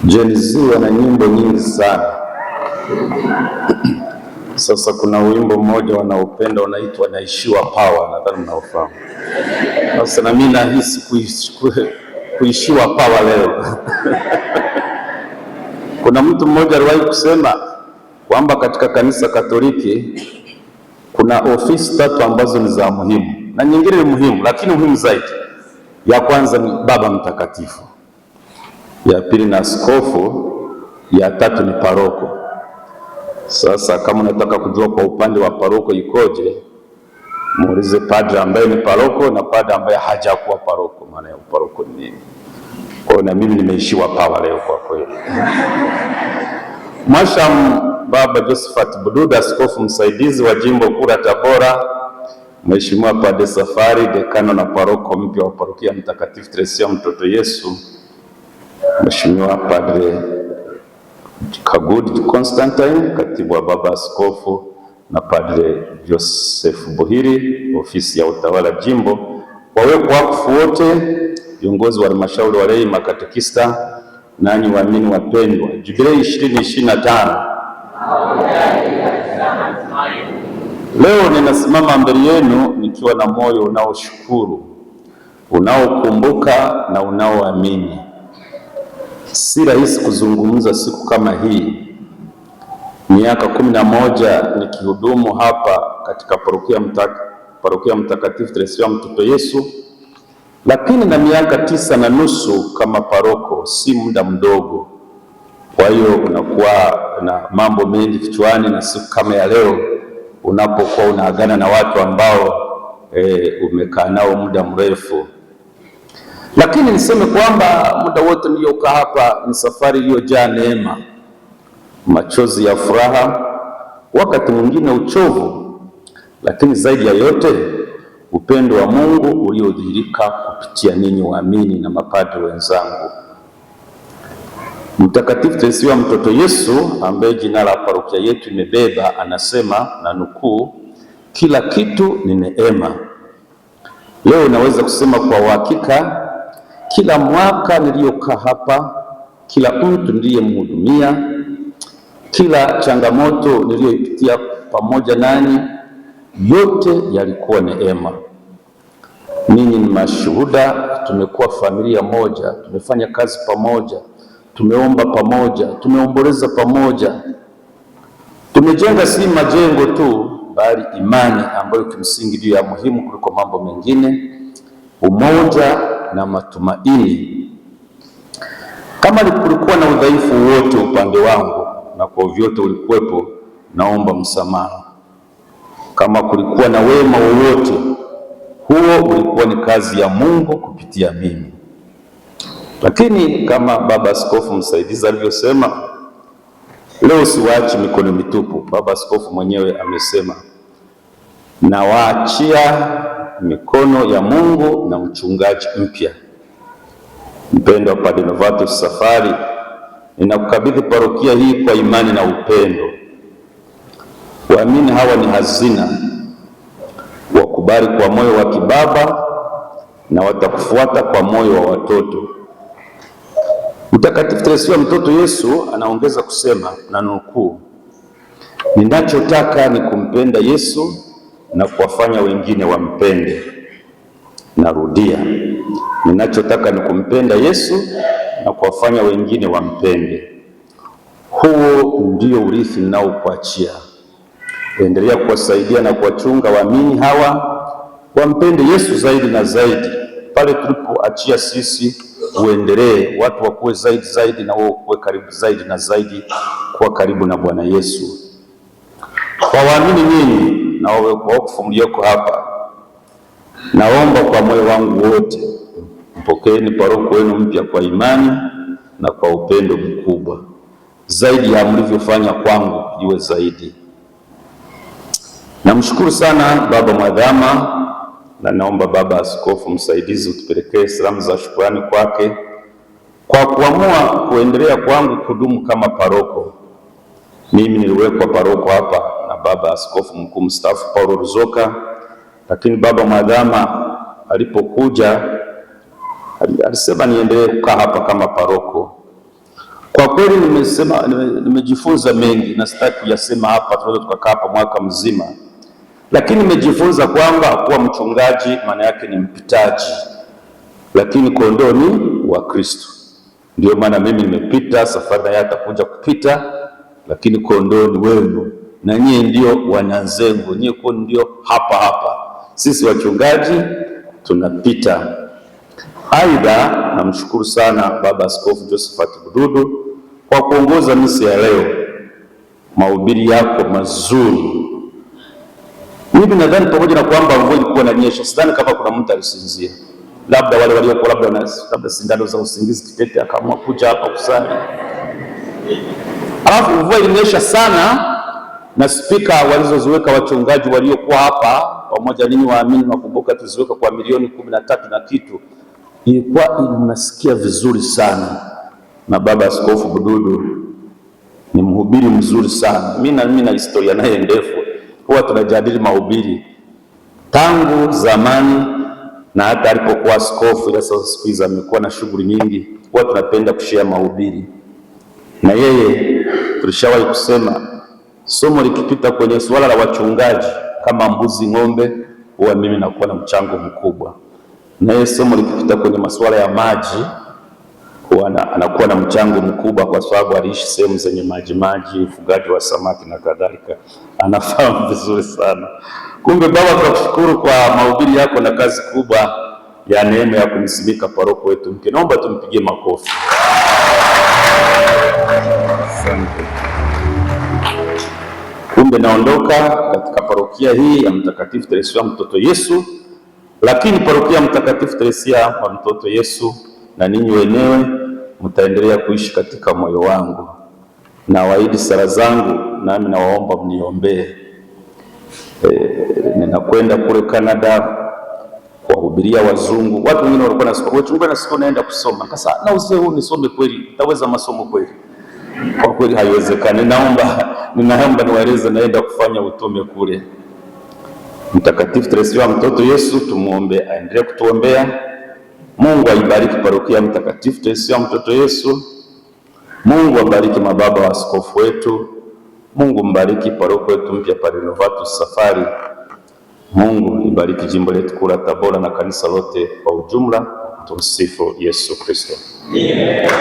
Gen Z wana nyimbo nyingi sana. Sasa kuna wimbo mmoja wanaopenda unaitwa Naishiwa Power, nadhani mnaofahamu. Sasa na mimi nahisi kuishiwa power leo. Kuna mtu mmoja aliwahi kusema kwamba katika kanisa Katoliki kuna ofisi 3 ambazo ni za muhimu na nyingine ni muhimu, lakini muhimu zaidi, ya kwanza ni Baba Mtakatifu, ya pili ni askofu, ya tatu ni paroko. Sasa kama unataka kujua kwa upande wa paroko ikoje, muulize padre ambaye ni paroko na padre ambaye hajakuwa paroko, maana ya paroko ni nini. Kwa na mimi nimeishiwa power leo kwa kweli. Mwasham Baba Josephat Bududa, askofu msaidizi wa jimbo kuu la Tabora, Mheshimiwa Padre Safari, dekano na paroko mpya wa parokia Mtakatifu Teresia Mtoto Yesu, Mheshimiwa Padre Kagudi Constantine, katibu wa baba askofu, na Padre Joseph Buhiri, ofisi ya utawala jimbo, wawekwa wakfu wote, viongozi wa halmashauri, walei, makatekista, nanyi waamini wapendwa, Jubilei 2025. Leo ninasimama mbele yenu nikiwa na moyo unaoshukuru, unaokumbuka na unaoamini. Si rahisi kuzungumza siku kama hii, miaka 11 nikihudumu hapa katika parokia Mtakatifu Teresia Mtoto Yesu, lakini na miaka 9.5 kama paroko, si muda mdogo. Kwa hiyo unakuwa na mambo mengi kichwani, na siku kama ya leo unapokuwa unaagana na watu ambao umekaa nao muda mrefu. Lakini niseme kwamba muda wote niliokaa hapa ni safari iliyojaa neema, machozi ya furaha, wakati mwingine uchovu, lakini zaidi ya yote upendo wa Mungu uliodhihirika kupitia ninyi waamini na mapadri wenzangu. Mtakatifu Teresia Mtoto Yesu, ambaye jina la parokia yetu imebeba, anasema na nukuu, kila kitu ni neema. Leo naweza kusema kwa uhakika, kila mwaka niliyokaa hapa, kila mtu niliyemhudumia, kila changamoto niliyoipitia pamoja nanyi, yote yalikuwa neema. Ninyi ni mashuhuda. Tumekuwa familia moja, tumefanya kazi pamoja, tumeomba pamoja, tumeomboleza pamoja, tumejenga si majengo tu, bali imani ambayo kimsingi ndio ya muhimu kuliko mambo mengine, umoja na matumaini. Kama kulikuwa na udhaifu wote upande wangu, na kwa vyote ulikuwepo, naomba msamaha. Kama kulikuwa na wema wowote, huo ulikuwa ni kazi ya Mungu kupitia mimi. Lakini kama baba askofu msaidizi alivyosema, leo siwaachi mikono mitupu. Baba askofu mwenyewe amesema, nawaachia mikono ya Mungu na mchungaji mpya. Mpendwa Padre Novatus Safari, ninakukabidhi parokia hii kwa imani na upendo. Waamini hawa ni hazina, wakubali kwa moyo wa kibaba na watakufuata kwa moyo wa watoto. Mtakatifu Teresia Mtoto Yesu anaongeza kusema na nukuu, ninachotaka ni kumpenda Yesu na kuwafanya wengine wampende. Narudia, ninachotaka ni kumpenda Yesu na kuwafanya wengine wampende. Huo ndio urithi ninaokuachia. Endelea kuwasaidia na kuwachunga waamini hawa wampende Yesu zaidi na zaidi. Pale tulipoachia sisi, uendelee, watu wakuwe zaidi na wao kuwe karibu zaidi na zaidi kuwa karibu na Bwana Yesu. Kwa waamini nyinyi na wakfu mlioko hapa, naomba kwa moyo wangu wote, mpokeeni paroko wenu mpya kwa imani na kwa upendo mkubwa, zaidi ya mlivyofanya kwangu, iwe zaidi. Namshukuru sana baba mwadhama, na naomba baba askofu msaidizi utupelekee salamu za shukrani kwake kwa kuamua kuendelea kwangu kudumu kama paroko. Mimi niliwekwa paroko hapa na baba askofu mkuu mstaafu Paulo Ruzoka, lakini baba mwadhama alipokuja alisema niendelee kukaa hapa kama paroko. Kwa kweli nimejifunza mengi na sitaki kuyasema hapa, tunaweza tukakaa hapa mwaka mzima, lakini nimejifunza kwamba kuwa mchungaji maana yake ni mpitaji, lakini kondoo ni wa Kristo. Ndio maana mimi nimepita, safari naye atakuja kupita, lakini kondoo ni wenu na nyie ndio wananzengo, nyie ndio hapa. Sisi wachungaji tunapita. Aidha, namshukuru sana Baba Askofu Josephat Bududu kwa kuongoza misa ya leo, mahubiri yako mazuri. Mimi nadhani pamoja na kwamba mvua ilikuwa inanyesha, sidhani kama kuna mtu alisinzia, labda wale waliokuwa labda sindano za usingizi kitete akaamua kuja hapa kusali. Alafu mvua ilinyesha sana, na spika walizoziweka wachungaji waliokuwa hapa pamoja, ninyi waamini nakumbuka tuziweka kwa milioni 13 na kitu, ilikuwa inasikia vizuri sana. Na Baba Askofu Bududu ni mhubiri mzuri sana. Mimi na historia naye ndefu, huwa tunajadili mahubiri tangu zamani, na hata alipokuwa askofu, ila sasa siku hizi amekuwa na shughuli nyingi, huwa tunapenda kushare mahubiri na yeye. Tulishawahi kusema somo likipita kwenye suala la wachungaji kama mbuzi ng'ombe, huwa mimi nakuwa na mchango mkubwa, na yeye somo likipita kwenye masuala ya maji huwa anakuwa na mchango mkubwa, kwa sababu aliishi sehemu zenye maji, ufugaji wa samaki na kadhalika, anafahamu vizuri sana. Kumbe Baba, tunakushukuru kwa mahubiri yako na kazi kubwa ya neema ya kumsimika paroko wetu mpya. Naomba tumpigie makofi. Asante. Kumbe naondoka katika parokia hii ya Mtakatifu Teresia Mtoto Yesu, lakini parokia Mtakatifu Teresia wa Mtoto Yesu na ninyi wenyewe mtaendelea kuishi katika moyo wangu. Na waahidi sala zangu, nami nawaomba mniombee. Ninakwenda kule Canada kuwahubiria wazungu. Watu wengine walikuwa nasoma, wachungaji na siko naenda kusoma. Sasa na usee huu nisome kweli? Nitaweza masomo kweli? Kwa kweli haiwezekani. Ninaomba niwaeleze naenda kufanya utume kule. Mtakatifu Teresia wa Mtoto Yesu tumuombe, aendelee kutuombea. Mungu aibariki parokia Mtakatifu Teresia Mtoto Yesu. Mungu abariki mababa wa askofu wetu. Mungu mbariki paroko wetu mpya pale Novatus Safari. Mungu ibariki jimbo letu kula Tabora na kanisa lote kwa ujumla. Tumsifu Yesu Kristo. Yeah.